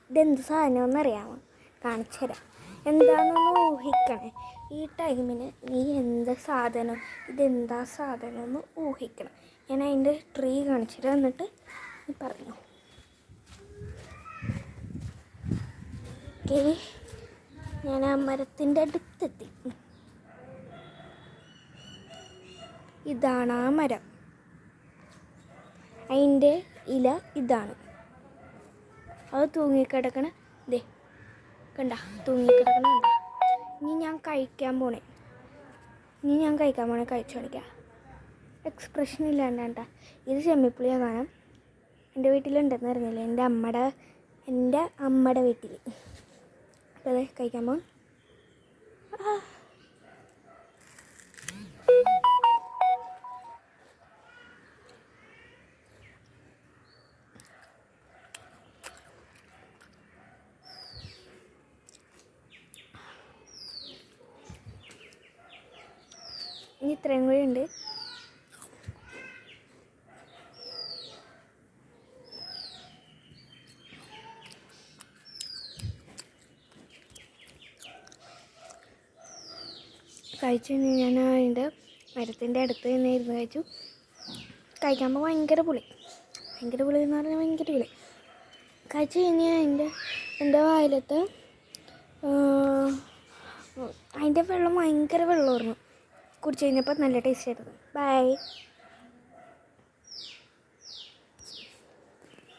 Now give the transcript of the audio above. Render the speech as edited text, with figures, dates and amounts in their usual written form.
ഇതെന്ത് സാധനമെന്നറിയാമോ? കാണിച്ചു തരാം. എന്താണെന്നൊന്ന് ഊഹിക്കണേ. ഈ ടൈമിന് നീ ഇതെന്താ സാധനം എന്ന് ഊഹിക്കണം. ഞാൻ അതിൻ്റെ ട്രീ കാണിച്ചിട്ട് എന്നിട്ട് നീ പറഞ്ഞു. ഓക്കെ, ഞാൻ ആ മരത്തിൻ്റെ അടുത്തെത്തി. ഇതാണ് ആ മരം. അതിൻ്റെ ഇല ഇതാണ്. അത് തൂങ്ങിക്കിടക്കണ ദേ കണ്ട, തൂങ്ങിക്കിടക്കണ കണ്ട. ഇനി ഞാൻ കഴിക്കാൻ പോണേ കഴിച്ചു കാണിക്കാം. എക്സ്പ്രഷൻ ഇല്ലാണ്ട. ഇത് ചെമ്മിപ്പുളിയാണ് കാണാം. എൻ്റെ വീട്ടിലുണ്ടെന്ന് അറിഞ്ഞില്ല, എൻ്റെ അമ്മയുടെ വീട്ടിൽ. അപ്പോൾ അതെ കഴിക്കാൻ പോകാം. ഇനി ഇത്രയും കൂടി ഉണ്ട്. കഴിച്ചു കഴിഞ്ഞ് ഞാൻ അതിൻ്റെ മരത്തിൻ്റെ അടുത്ത് തന്നെ ഇരുന്ന് കഴിച്ചു. കഴിക്കുമ്പോൾ ഭയങ്കര പുളി എന്ന് പറഞ്ഞാൽ ഭയങ്കര പുളി. കഴിച്ചു കഴിഞ്ഞ് എൻ്റെ വായിലത്ത് അതിൻ്റെ വെള്ളം ഭയങ്കര വെള്ളമായിരുന്നു. കുടിച്ച് കഴിഞ്ഞപ്പോൾ നല്ല ടേസ്റ്റ് ആയിരുന്നു. ബൈ.